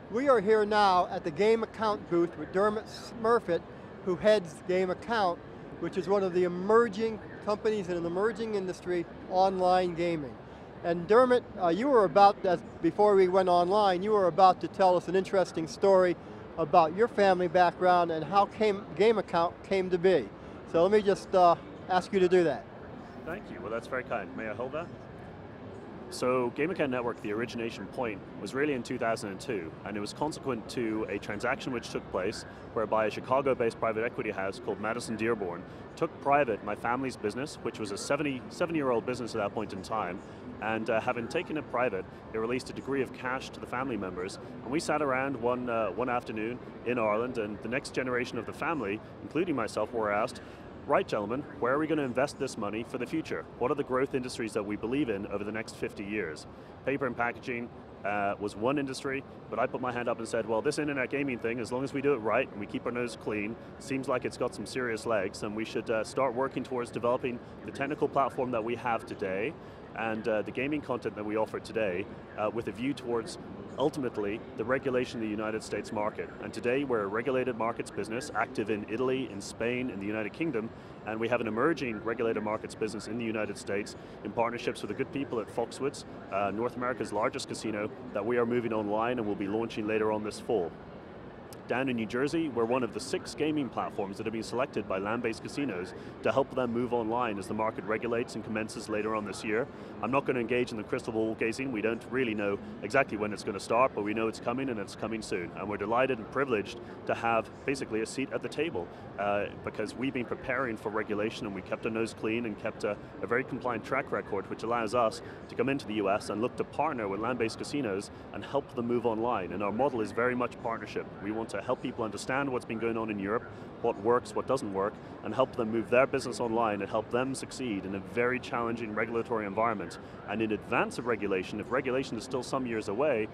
We are here now at the GameAccount booth with Dermot Smurfit, who heads GameAccount, which is one of the emerging companies in an emerging industry, online gaming. And Dermot, you were about, before we went online, you were about to tell us an interesting story about your family background and how GameAccount came to be. So let me just ask you to do that. Thank you, well that's very kind. May I hold that? So GameAccount Network, the origination point, was really in 2002, and it was consequent to a transaction which took place whereby a Chicago-based private equity house called Madison Dearborn took private my family's business, which was a 70-year-old business at that point in time, and having taken it private, it released a degree of cash to the family members, and we sat around one afternoon in Ireland, and the next generation of the family, including myself, were asked, right, gentlemen, where are we going to invest this money for the future? What are the growth industries that we believe in over the next 50 years? Paper and packaging was one industry, but I put my hand up and said, well, this internet gaming thing, as long as we do it right and we keep our nose clean, seems like it's got some serious legs, and we should start working towards developing the technical platform that we have today and the gaming content that we offer today with a view towards ultimately the regulation of the United States market. And today we're a regulated markets business active in Italy, in Spain, in the United Kingdom, and we have an emerging regulated markets business in the United States in partnerships with the good people at Foxwoods, North America's largest casino, that we are moving online and will be launching later on this fall. Down in New Jersey, we're one of the 6 gaming platforms that have been selected by land-based casinos to help them move online as the market regulates and commences later on this year. I'm not going to engage in the crystal ball gazing. We don't really know exactly when it's going to start, but we know it's coming and it's coming soon. And we're delighted and privileged to have basically a seat at the table because we've been preparing for regulation and we kept our nose clean and kept a very compliant track record, which allows us to come into the US and look to partner with land-based casinos and help them move online. And our model is very much partnership. We want to help people understand what's been going on in Europe, what works, what doesn't work, and help them move their business online and help them succeed in a very challenging regulatory environment. And in advance of regulation, if regulation is still some years away,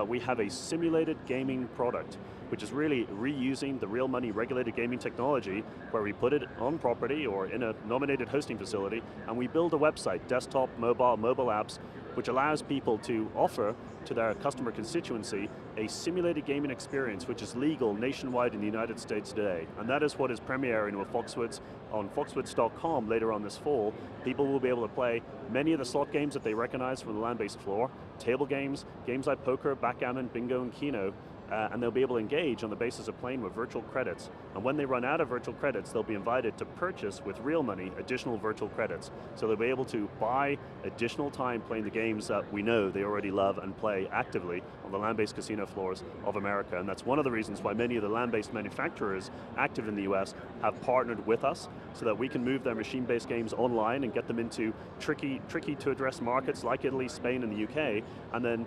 we have a simulated gaming product, which is really reusing the real money regulated gaming technology where we put it on property or in a nominated hosting facility, and we build a website, desktop, mobile apps, which allows people to offer to their customer constituency a simulated gaming experience which is legal nationwide in the United States today. And that is what is premiering with Foxwoods on foxwoods.com later on this fall. People will be able to play many of the slot games that they recognize from the land-based floor, table games, games like poker, backgammon, bingo, and keno, and they'll be able to engage on the basis of playing with virtual credits. And when they run out of virtual credits, they'll be invited to purchase with real money additional virtual credits. So they'll be able to buy additional time playing the games that we know they already love and play actively on the land-based casino floors of America. And that's one of the reasons why many of the land-based manufacturers active in the US have partnered with us so that we can move their machine-based games online and get them into tricky to address markets like Italy, Spain, and the UK, and then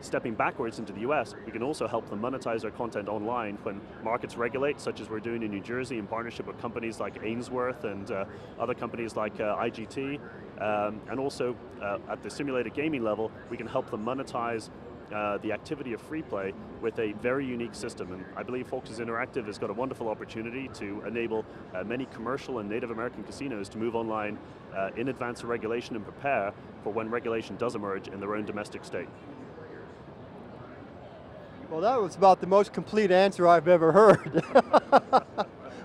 stepping backwards into the US, we can also help them monetize their content online when markets regulate, such as we're doing in New Jersey in partnership with companies like Ainsworth and other companies like IGT. And also at the simulated gaming level, we can help them monetize the activity of free play with a very unique system. And I believe Foxes Interactive has got a wonderful opportunity to enable many commercial and Native American casinos to move online in advance of regulation and prepare for when regulation does emerge in their own domestic state. Well, that was about the most complete answer I've ever heard.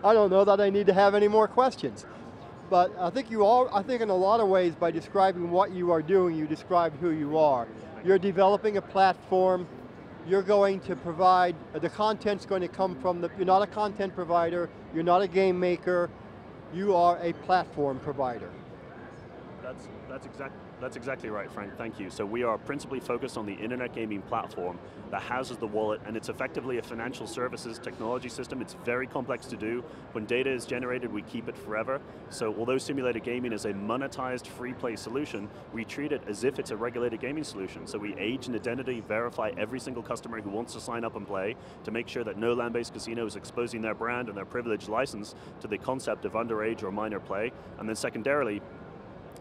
I don't know that I need to have any more questions. But I think in a lot of ways, by describing what you are doing, you described who you are. You're developing a platform, you're going to provide, the content's going to come from you're not a content provider, you're not a game maker, you are a platform provider. That's exactly right, Frank, thank you. So we are principally focused on the internet gaming platform that houses the wallet, and it's effectively a financial services technology system. It's very complex to do. When data is generated, we keep it forever. So although simulated gaming is a monetized free play solution, we treat it as if it's a regulated gaming solution. So we age and identity verify every single customer who wants to sign up and play to make sure that no land-based casino is exposing their brand and their privileged license to the concept of underage or minor play. And then secondarily,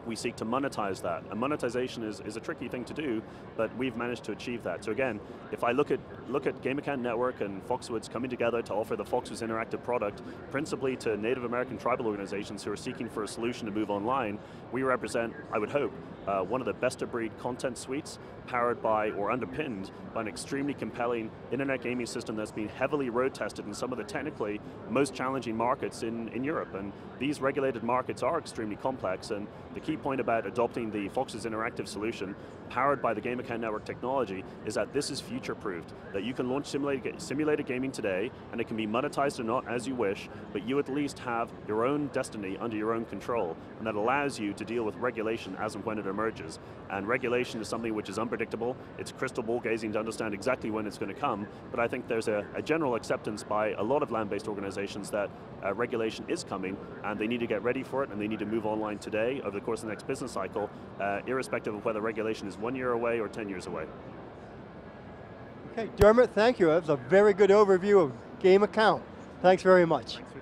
we seek to monetize that. And monetization is a tricky thing to do, but we've managed to achieve that. So again, if I look at GameAccount Network and Foxwoods coming together to offer the Foxwoods Interactive product, principally to Native American tribal organizations who are seeking for a solution to move online, we represent, I would hope, one of the best-of-breed content suites powered by or underpinned by an extremely compelling internet gaming system that's been heavily road tested in some of the technically most challenging markets in Europe. And these regulated markets are extremely complex, and the key point about adopting the Fox's interactive solution powered by the GameAccount network technology is that this is future-proofed, that you can launch simulated gaming today and it can be monetized or not as you wish, but you at least have your own destiny under your own control, and that allows you to deal with regulation as and when it emerges. And regulation is something which is unpredictable. It's crystal ball gazing to understand exactly when it's going to come, but I think there's a general acceptance by a lot of land-based organizations that regulation is coming, and they need to get ready for it, and they need to move online today over the course of the next business cycle, irrespective of whether regulation is 1 year away or 10 years away. Okay, Dermot, thank you. That was a very good overview of GameAccount. Thanks very much. Thanks for